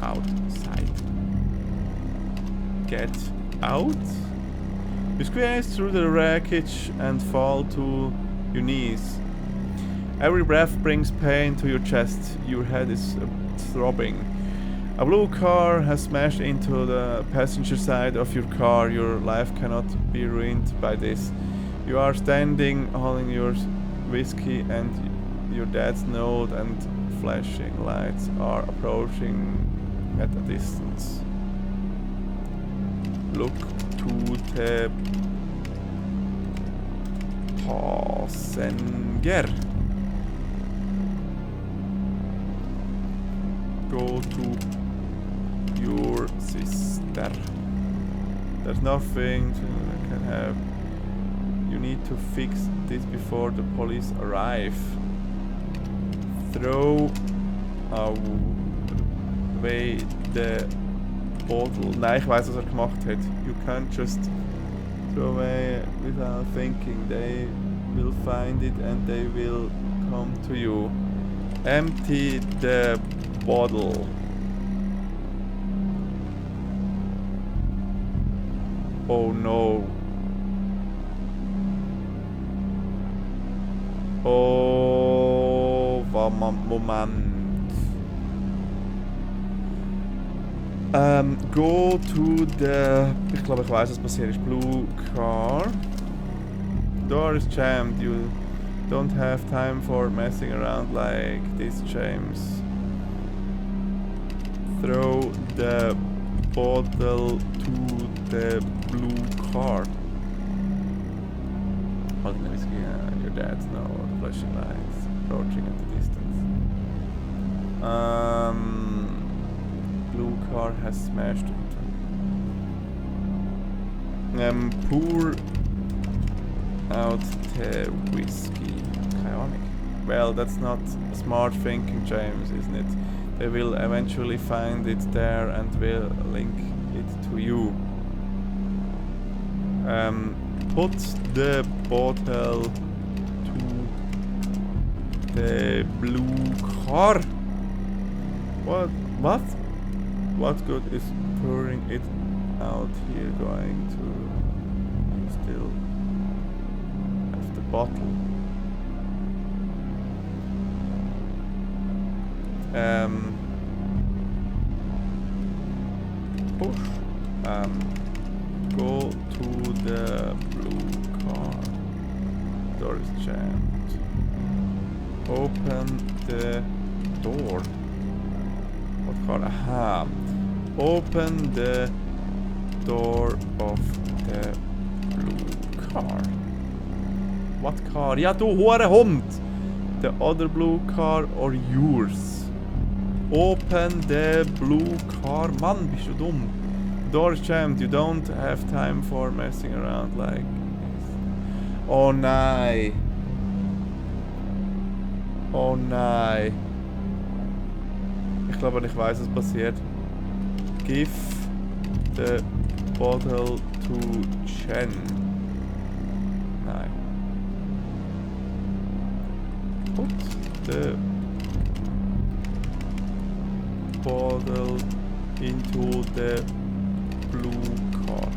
outside. Get out. You squeeze through the wreckage and fall to your knees. Every breath brings pain to your chest. Your head is throbbing. A blue car has smashed into the passenger side of your car. Your life cannot be ruined by this. You are standing holding your whiskey and your dad's note, and flashing lights are approaching at a distance. Look to the passenger. Go to your sister. There's nothing I can help. You need to fix this before the police arrive. Throw away the bottle. Nein, ich weiß, was gemacht hat. You can't just throw away without thinking. They will find it and they will come to you. Empty the bottle. Oh no. Oh, Moment. Go to the... Ich glaube, ich weiß, was passiert ist. Blue car. Door is jammed. You don't have time for messing around like this, James. Throw the bottle to the blue car. Holding the whiskey and your dad's now. The flashing lights approaching at the distance. Blue car has smashed into. Pour out the whiskey. Chaotic. Well, that's not smart thinking, James, isn't it? They will eventually find it there and will link it to you. Put the bottle to the blue car. What? What good is pouring it out here? Going to... You still have the bottle. Push. door is jammed. Open the door. What car? Aha. Open the door of the blue car. What car? Ja, du Hund! The other blue car or yours? Open the blue car. Mann, bist du dumm. The door is jammed. You don't have time for messing around like this. Oh nein. Oh nein. Ich glaube, ich weiß, was passiert. Give the bottle to Chen. Nein. Put the bottle into the blue car.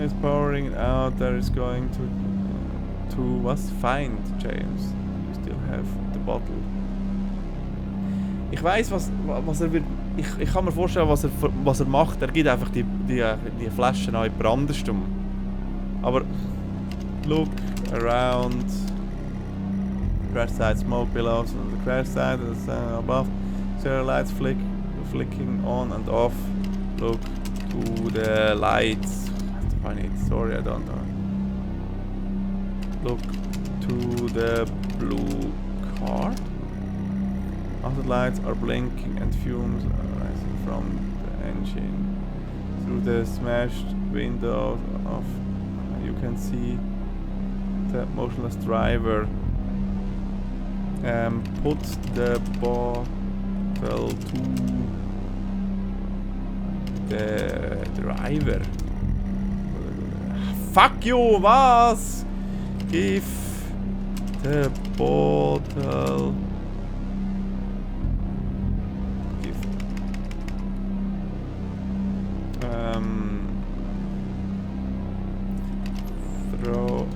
Is powering out. There is going to was find James. You still have the bottle. Ich weiß, was er wird. Ich kann mir vorstellen, was er macht. Er gibt einfach die Flaschen an jemand anderes. Aber look around. Crash side smoke below, so the crash side is above. Zero lights flicking on and off. Look to the lights. I need. Sorry, I don't know. Look to the blue car. Other lights are blinking and fumes are rising from the engine. Through the smashed windows of you can see the motionless driver. Put the bottle to the driver. Fuck you, was? Give the bottle. Throw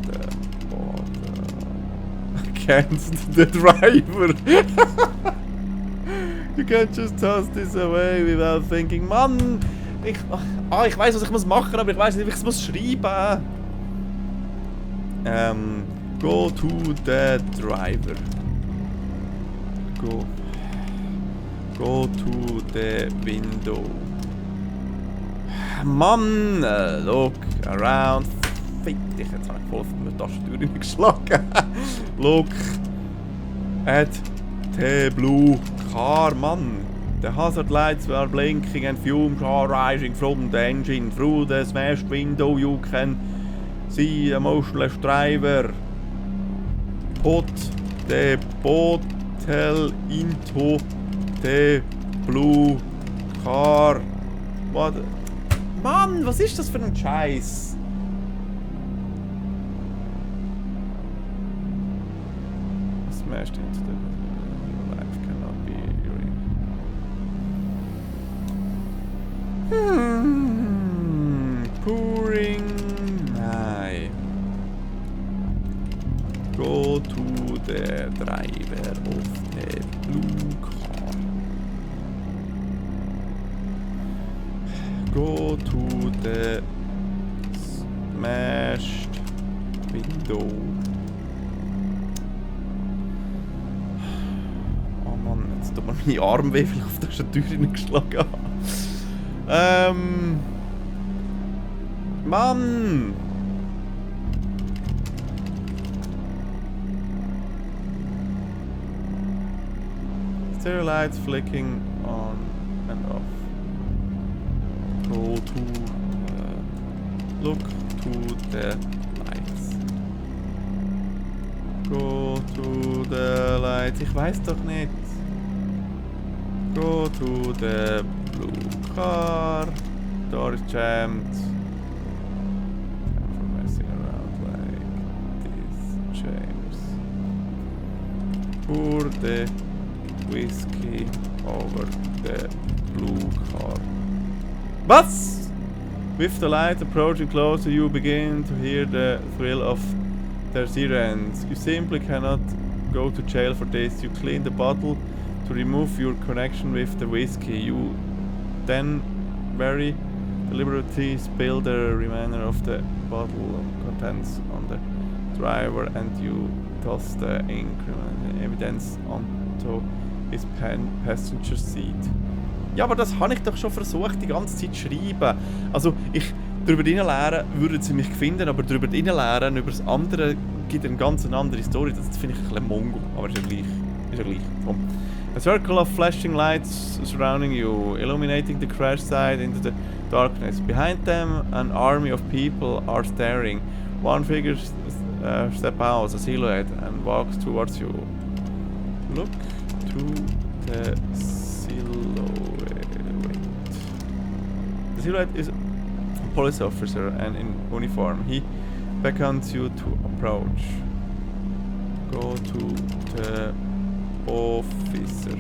the bottle against the driver. You can't just toss this away without thinking. Mann! Ich weiß, was ich muss machen, aber ich weiß nicht, wie ich es muss schreiben. Go to the driver. Go to the window. Mann! Look around. Fick dich, jetzt habe ich voll von der Tastatur geschlagen. Look at the blue car, Mann. The hazard lights were blinking and fumes are rising from the engine. Through the smashed window you can see a motionless driver. Put the bottle into the blue car. What? Mann, was ist das für ein Scheiß? Smashed into the life cannot be pouring. Nein. Go to the driver of the blue car. Go to the smashed window. Oh Mann, jetzt tut mir meine Arme weh, weil ich auf der Tastatur hineingeschlagen habe. Mann! Stereo lights flicking on and off. Go to look to the lights. Go to the lights. Ich weiß doch nicht. Go to the blue car. Door is jammed. Time for messing around like this, James. Pour the whiskey over the blue car. Was? With the light approaching closer, you begin to hear the thrill of their sirens. You simply cannot go to jail for this. You clean the bottle to remove your connection with the whiskey. You then very deliberately spill the remainder of the bottle of contents on the driver and you toss the incriminating evidence onto his passenger seat. Ja, aber das habe ich doch schon versucht, die ganze Zeit zu schreiben. Also, darüber lernen würden sie mich finden, aber darüber lernen, über das andere, gibt eine ganz andere Story. Das finde ich ein bisschen Mongo, aber ist ja gleich. Komm. A circle of flashing lights surrounding you, illuminating the crash site into the darkness. Behind them, an army of people are staring. One figure steps out, a silhouette, and walks towards you. Look to the silhouette. The silhouette is a police officer and in uniform. He beckons you to approach. Go to the officer.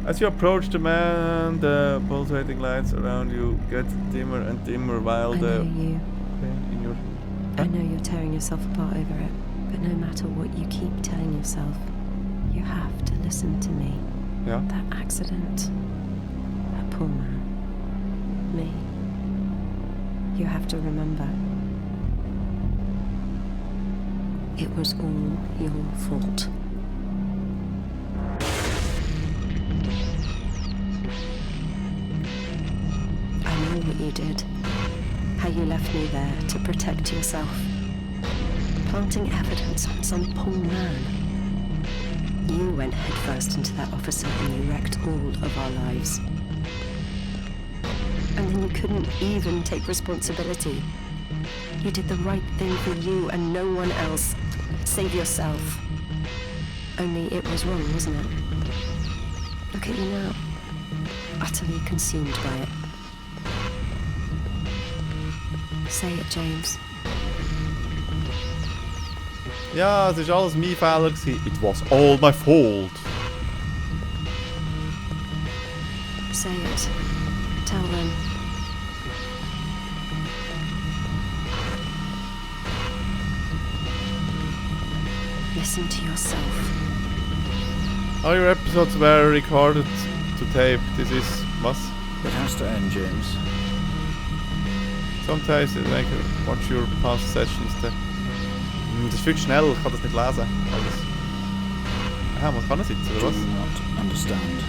As you approach the man, the pulsating lights around you get dimmer and dimmer while the pain in your... I know you're tearing yourself apart over it, but no matter what you keep telling yourself, you have to listen to me. Yeah? That accident, that poor man, me. You have to remember, it was all your fault. I know what you did. How you left me there to protect yourself. Planting evidence on some poor man. You went headfirst into that officer and you wrecked all of our lives. And then you couldn't even take responsibility. You did the right thing for you and no one else. Save yourself. Only it was wrong, wasn't it? Look at you now. Utterly consumed by it. Say it, James. Ja, es war alles mein Fehler. It was all my fault. Say it. Tell them. Listen to yourself. All your episodes were recorded to tape. This is was? It has to end, James. Sometimes it make watch your past sessions. Das ist viel zu schnell, ich kann das nicht lesen. Alles. Aha, man kann es sitzen, oder Do was? not understand.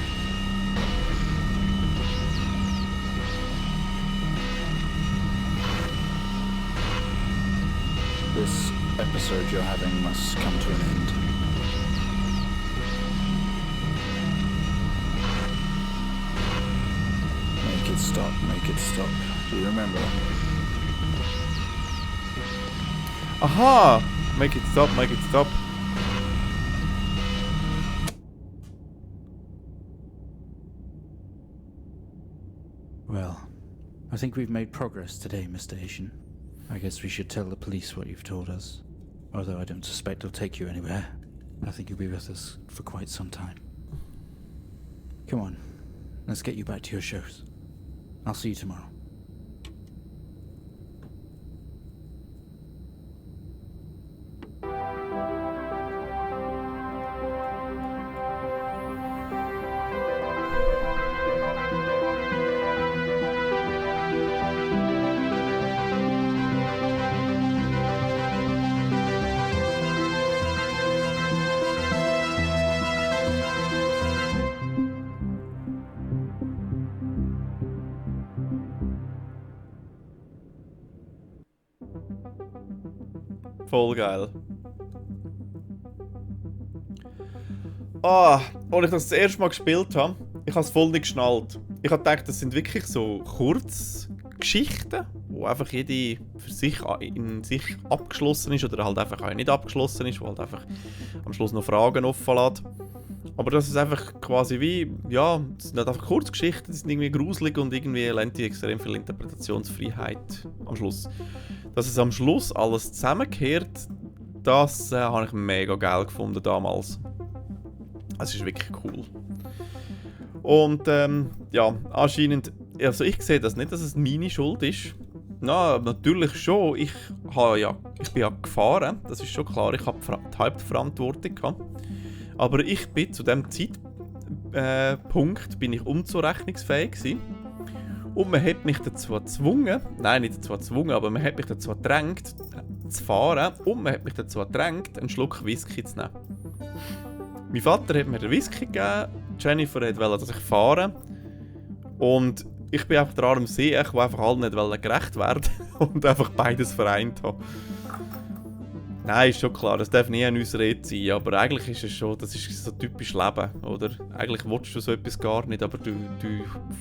This episode you're having must come to an end. Make it stop, make it stop. Do you remember? Aha! Make it stop, make it stop. Well, I think we've made progress today, Mr. Asian. I guess we should tell the police what you've told us. Although I don't suspect they'll take you anywhere. I think you'll be with us for quite some time. Come on, let's get you back to your shows. I'll see you tomorrow. Voll geil. Als ich das erste Mal gespielt habe, ich habe es voll nicht geschnallt. Ich habe gedacht, das sind wirklich so Kurzgeschichten, wo einfach jede für sich in sich abgeschlossen ist oder halt einfach auch nicht abgeschlossen ist, wo halt einfach am Schluss noch Fragen offen lässt. Aber das ist einfach quasi wie, ja, das sind halt einfach Kurzgeschichten, die sind irgendwie gruselig und irgendwie lässt die extrem viel Interpretationsfreiheit am Schluss. Dass es am Schluss alles zusammengehört, das habe ich mega geil gefunden damals. Es ist wirklich cool. Und ja, anscheinend, also ich sehe das nicht, dass es meine Schuld ist. Na, natürlich schon. Ich bin ja gefahren, das ist schon klar. Ich habe die Hauptverantwortung gehabt. Aber ich bin zu dem Zeitpunkt bin ich unzurechnungsfähig gewesen. Und man hat mich dazu gezwungen, nein, nicht dazu gezwungen, aber man hat mich dazu gedrängt, zu fahren. Und man hat mich dazu gedrängt, einen Schluck Whisky zu nehmen. Mein Vater hat mir den Whisky gegeben, Jennifer wollte, dass ich fahre. Und ich bin einfach dran am See, ich will einfach allen nicht gerecht werden und einfach beides vereint haben. Nein, ist schon klar, das darf nie eine Ausrede sein, aber eigentlich ist es schon, das ist so typisch Leben, oder? Eigentlich willst du so etwas gar nicht, aber du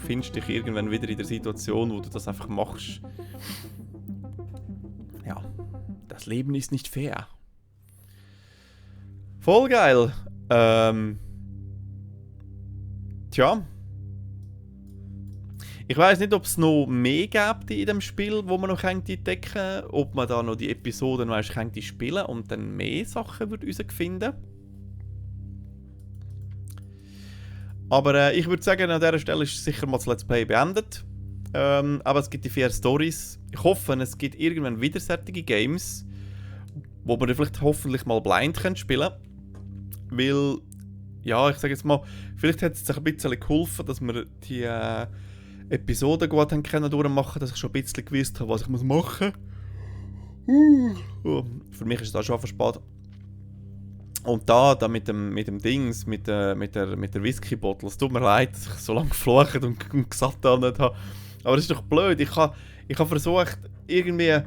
findest dich irgendwann wieder in der Situation, wo du das einfach machst. Ja, das Leben ist nicht fair. Voll geil. Tja. Ich weiss nicht, ob es noch mehr gibt in dem Spiel, wo man noch entdecken könnte. Ob man da noch die Episoden könnte spielen und dann mehr Sachen herausfinden. Aber ich würde sagen, an dieser Stelle ist sicher mal das Let's Play beendet. Aber es gibt die 4 Storys. Ich hoffe, es gibt irgendwann wieder solche Games, wo man dann vielleicht hoffentlich mal blind spielen kann. Weil, ja, ich sage jetzt mal, vielleicht hat es sich ein bisschen geholfen, dass wir die Episoden gut können durchmachen, dass ich schon ein bisschen gewusst habe, was ich machen muss. Für mich ist das schon spät. Und da mit dem Dings, mit der Whisky-Bottle, es tut mir leid, dass ich so lange geflucht und gesagt habe. Aber das ist doch blöd. Ich habe versucht, irgendwie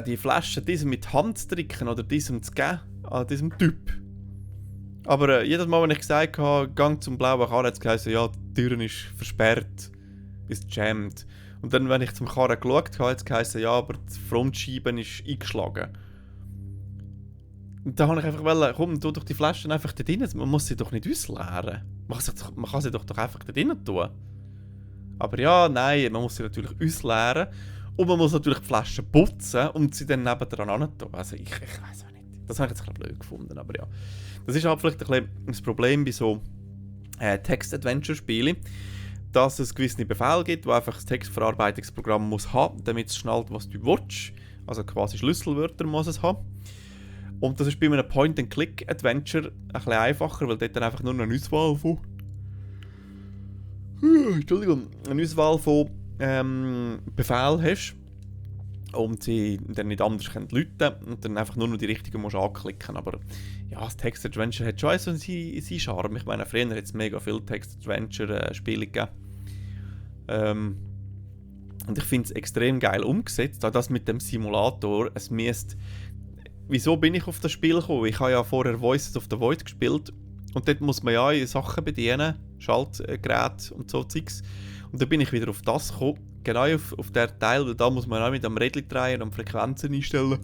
die Flasche diesem mit Hand zu drücken oder diesem zu geben, an diesem Typ. Aber jedes Mal, wenn ich gesagt habe, gang zum blauen Karren, hat es geheißen, ja, die Tür ist versperrt, ist jammed. Und dann, wenn ich zum Karren geschaut habe, hat es geheißen, ja, aber die Frontscheibe ist eingeschlagen. Und da habe ich einfach wollen, komm, tu doch die Flaschen einfach da drin, man muss sie doch nicht ausleeren. Man kann sie doch einfach da drin tun. Aber ja, nein, man muss sie natürlich ausleeren. Und man muss natürlich die Flaschen putzen und sie dann nebendran hin tun. Also ich weiß auch nicht. Das habe ich jetzt ein bisschen blöd gefunden, aber ja. Das ist halt vielleicht ein bisschen das Problem bei so Text-Adventure-Spielen, dass es gewisse Befehle gibt, wo einfach das Textverarbeitungsprogramm muss haben, damit es schnallt, was du willst. Also quasi Schlüsselwörter muss es haben. Und das ist bei einem Point-and-Click-Adventure ein bisschen einfacher, weil dort dann einfach nur eine Auswahl von Befehlen hast. Und sie dann nicht anders können läuten und dann einfach nur noch die richtigen musst anklicken. Aber ja, das Text-Adventure hat schon so seinen Charme. Ich meine, früher hat es mega viele Text-Adventure-Spiele gegeben. Und ich finde es extrem geil umgesetzt. Auch das mit dem Simulator. Es müsste... Wieso bin ich auf das Spiel gekommen? Ich habe ja vorher Voices of the Void gespielt. Und dort muss man ja Sachen bedienen. Schaltgeräte und so Zeugs. Und dann bin ich wieder auf das gekommen. Genau auf der Teil, weil da muss man auch mit am Rädchen drehen und Frequenzen einstellen.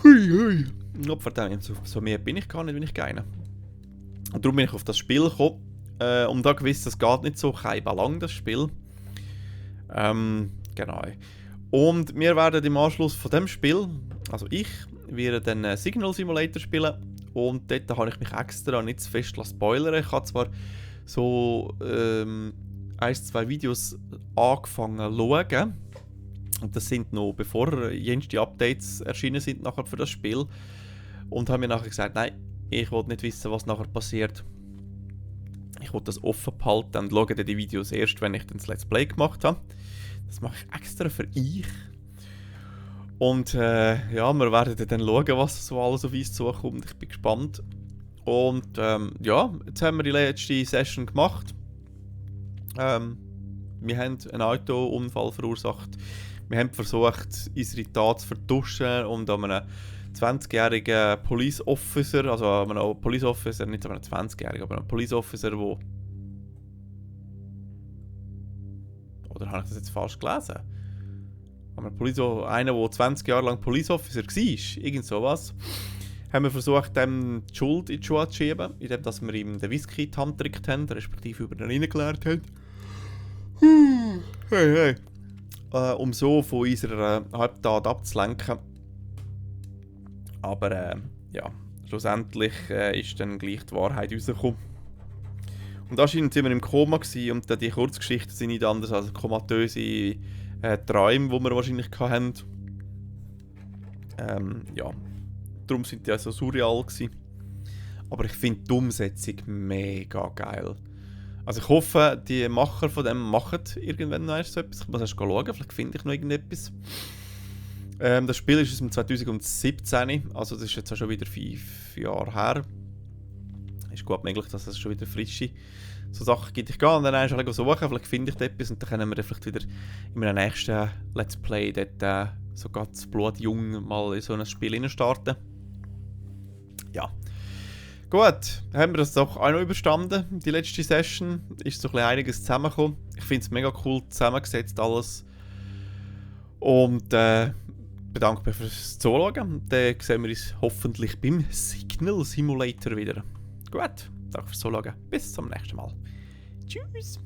Hui. Verdammt, so mehr bin ich gar nicht, wenn ich gehe. Und darum bin ich auf das Spiel gekommen. Und da gewiss, das geht nicht so lang, das Spiel. Genau. Und wir werden im Anschluss von dem Spiel, also ich, werde dann Signal Simulator spielen. Und dort habe ich mich extra nicht zu fest spoilern. Ich habe zwar so 1-2 Videos angefangen zu schauen. Und das sind noch bevor jenste Updates erschienen sind nachher für das Spiel. Und habe mir nachher gesagt, nein, ich will nicht wissen, was nachher passiert. Ich will das offen behalten und schaue dann die Videos erst, wenn ich dann das Let's Play gemacht habe. Das mache ich extra für euch. Und ja, wir werden dann schauen, was so alles auf uns zukommt. Ich bin gespannt. Und ja, jetzt haben wir die letzte Session gemacht. Wir haben einen Autounfall verursacht. Wir haben versucht, unsere Tat zu vertuschen und an einem 20-jährigen Police Officer, also an einem Police Officer, nicht an einem 20-jährigen, aber an einem Police Officer, wo... Oder habe ich das jetzt falsch gelesen? Einer, der 20 Jahre lang Police Officer war, irgend sowas, haben wir versucht, dem die Schuld in die Schuhe zu schieben, indem wir ihm den Whisky in die Hand gedrückt haben, respektive über ihn reingeleert haben. Hey. Um so von unserer Halbtat abzulenken. Aber ja, schlussendlich ist dann gleich die Wahrheit rausgekommen. Und anscheinend waren wir im Koma gewesen, und die Kurzgeschichte sind nicht anders als komatöse Träume, die wir wahrscheinlich hatten. Ja, darum sind die so surreal gewesen. Aber ich finde die Umsetzung mega geil. Also ich hoffe, die Macher von dem machen irgendwann noch so etwas. Ich muss erst schauen, vielleicht finde ich noch irgendetwas. Das Spiel ist aus dem 2017, also das ist jetzt auch schon wieder 5 Jahre her. Ist gut möglich, dass es schon wieder frische so Sachen gibt. Ich gehe und dann einfach suchen, vielleicht finde ich etwas und dann können wir dann vielleicht wieder in einem nächsten Let's Play dort so ganz blutjung mal in so ein Spiel starten. Ja. Gut, haben wir das doch auch noch überstanden. Die letzte Session ist so ein bisschen einiges zusammengekommen. Ich finde es mega cool zusammengesetzt alles. Und bedanke mich fürs Zuschauen. Dann sehen wir uns hoffentlich beim Signal Simulator wieder. Gut, danke fürs Zuschauen. Bis zum nächsten Mal. Tschüss.